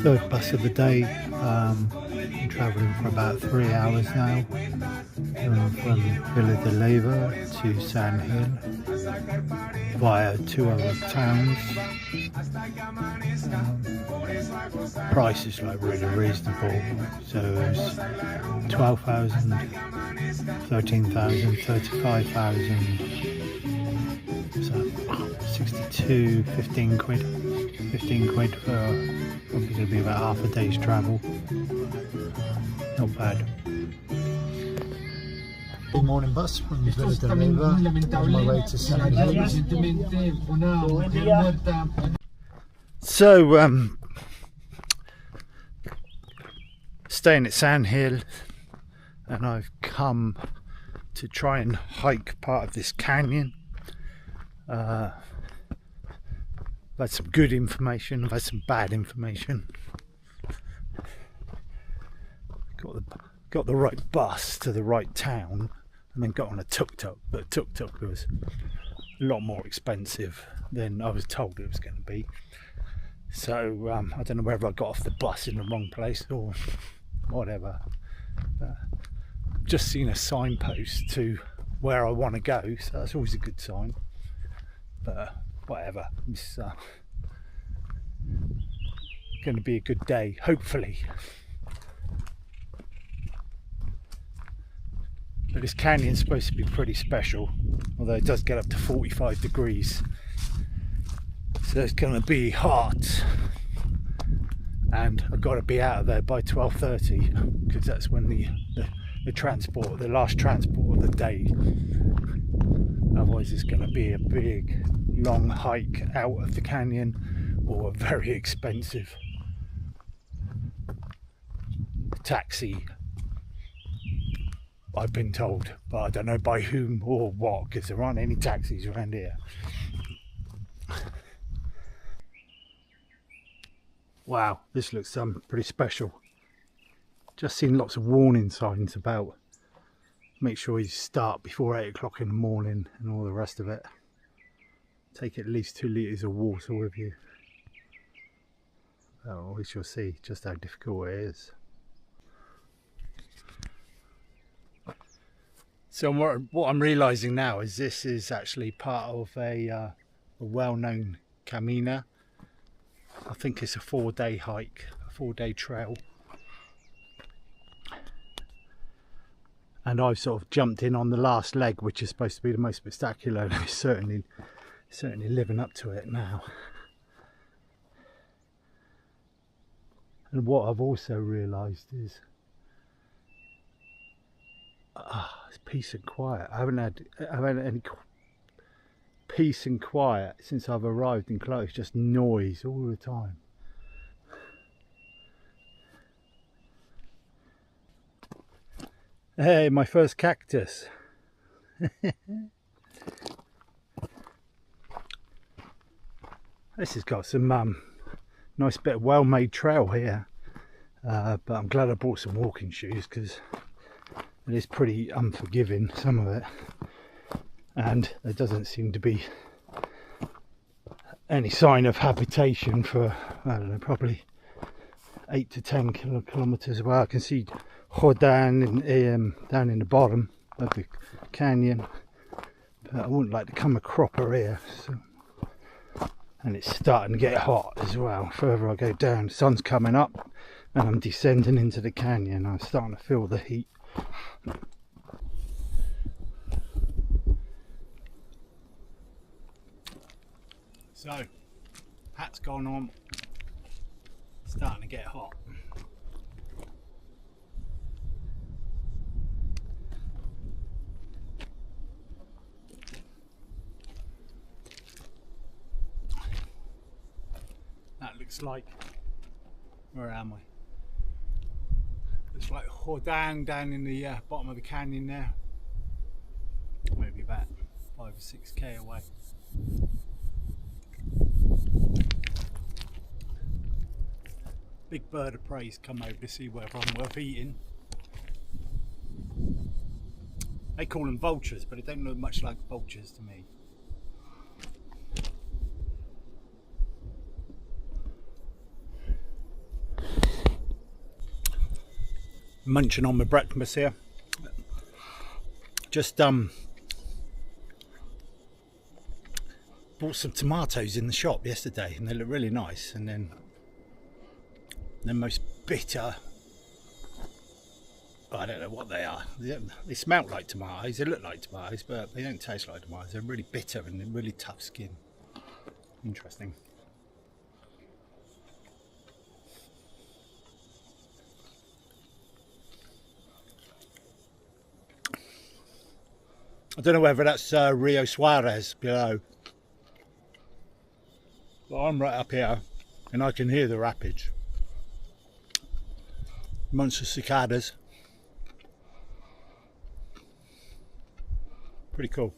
Third bus of the day. Been travelling for about 3 hours now, from Villa de Leyva to Sand Hill via 2 other towns. Price is like really reasonable, so it's 12,000, 13,000, 35,000, so 62, 15 quid. 15 quid for probably going to be about half a day's travel. Not bad. Good morning bus from Villa de Leyva on my way to Sand Hill. So staying at Sand Hill, and I've come to try and hike part of this canyon. I've had some good information, I've had some bad information. Got the right bus to the right town, and then got on a tuk-tuk, but tuk-tuk was a lot more expensive than I was told it was going to be. So I don't know whether I got off the bus in the wrong place or whatever. But I've just seen a signpost to where I want to go, so that's always a good sign. But whatever, it's going to be a good day, hopefully. But this canyon's supposed to be pretty special, although it does get up to 45 degrees. So it's going to be hot, and I've got to be out of there by 12:30 because that's when the last transport of the day. Otherwise it's going to be a big long hike out of the canyon, or a very expensive taxi, I've been told, but I don't know by whom or what, because there aren't any taxis around here. Wow, this looks pretty special. Just seen lots of warning signs about make sure you start before 8 o'clock in the morning and all the rest of it. Take at least 2 litres of water with you. Oh, we shall see just how difficult it is. So what I'm realising now is this is actually part of a well-known Camino. I think it's a 4-day hike, a 4-day trail. And I've sort of jumped in on the last leg, which is supposed to be the most spectacular, and it's certainly living up to it now. And what I've also realised is it's peace and quiet. I haven't had any peace and quiet since I've arrived in Close. Just noise all the time. Hey, my first cactus. This has got some nice bit of well-made trail here, but I'm glad I bought some walking shoes because it is pretty unforgiving, some of it, and there doesn't seem to be any sign of habitation for, I don't know, probably 8 to 10 kilometers away. I can see Jordan down in the bottom of the canyon, but I wouldn't like to come a cropper here. So. And it's starting to get hot as well. Further I go down, the sun's coming up and I'm descending into the canyon. I'm starting to feel the heat. So, hat's gone on, starting to get hot. That looks like, where am I? Looks like Jordan down in the bottom of the canyon there. Maybe about 5 or 6k away. Big bird of prey's come over to see whether I'm worth eating. They call them vultures, but it don't look much like vultures to me. Munching on my breakfast here. Just bought some tomatoes in the shop yesterday, and they look really nice. And then the most bitter, I don't know what they are. They smell like tomatoes, they look like tomatoes, but they don't taste like tomatoes. They're really bitter and really tough skin. Interesting. I don't know whether that's Rio Suarez below, but I'm right up here and I can hear the rapids. Amongst the cicadas. Pretty cool.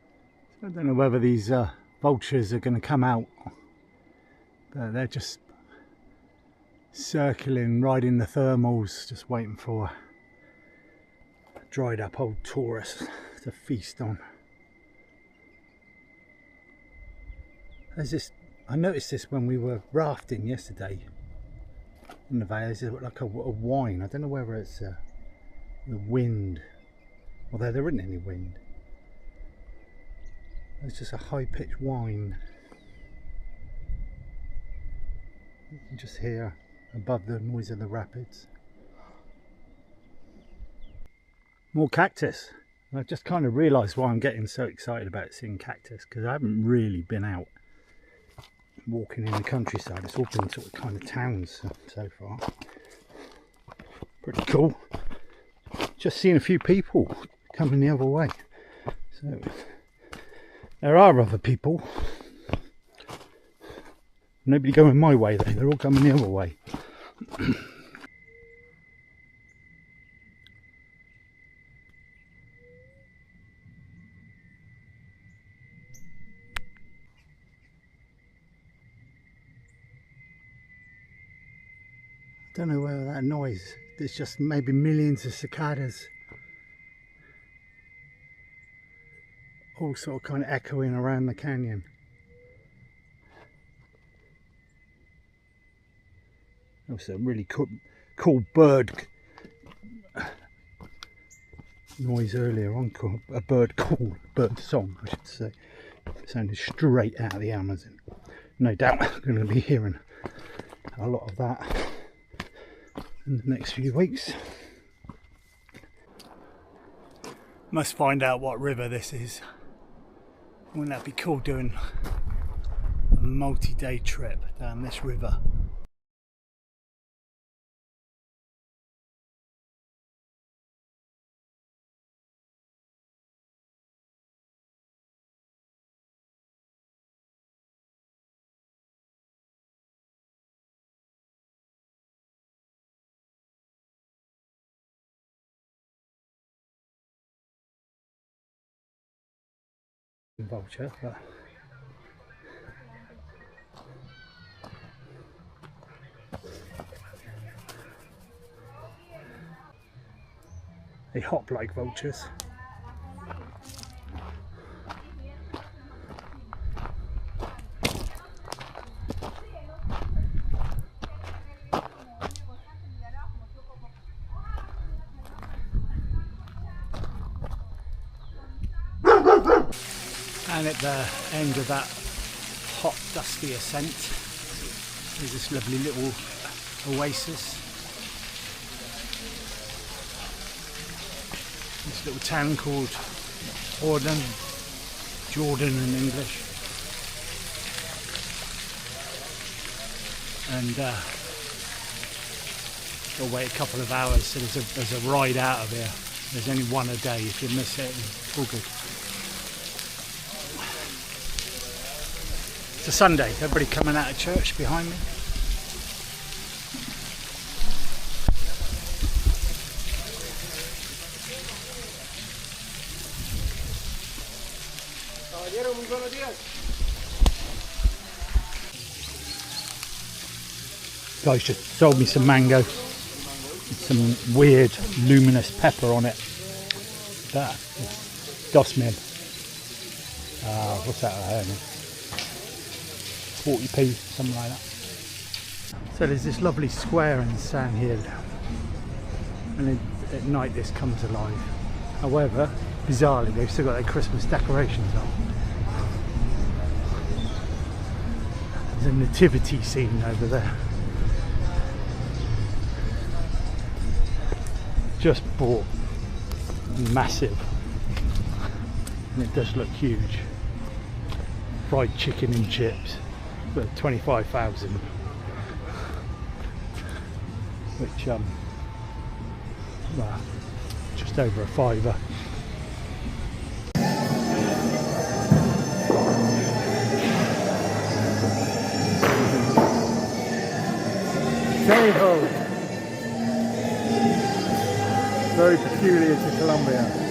I don't know whether these vultures are going to come out, but they're just circling, riding the thermals, just waiting for dried up old tourists to feast on. There's this, I noticed this when we were rafting yesterday in the valley. There's like a whine. I don't know whether it's the wind, although there isn't any wind. It's just a high-pitched whine. You can just hear above the noise of the rapids. More cactus. And I've just kind of realised why I'm getting so excited about seeing cactus, because I haven't really been out walking in the countryside. It's all been sort of kind of towns so far. Pretty cool. Just seeing a few people coming the other way. So there are other people. Nobody going my way though, they're all coming the other way. Don't know whether that noise, there's just maybe millions of cicadas all sort of kind of echoing around the canyon. There was a really cool bird noise earlier on, a bird song I should say. It sounded straight out of the Amazon. No doubt I'm going to be hearing a lot of that in the next few weeks. Must find out what river this is. Wouldn't that be cool, doing a multi-day trip down this river? Vulture, but they hop like vultures. And at the end of that hot, dusty ascent, there's this lovely little oasis. This little town called Jordan in English. And you'll wait a couple of hours, so there's a ride out of here. There's only one a day. If you miss it, it's all good. It's a Sunday, everybody coming out of church behind me. Guys just sold me some mango, some weird luminous pepper on it. That dosmin. What's that? I don't know. 40p, something like that. So there's this lovely square in the sand here, and at night this comes alive. However, bizarrely, they've still got their Christmas decorations up. There's a nativity scene over there. Just bought massive, and it does look huge. Fried chicken and chips for 25,000, which well, just over a fiver. Hey ho! Very peculiar to Colombia.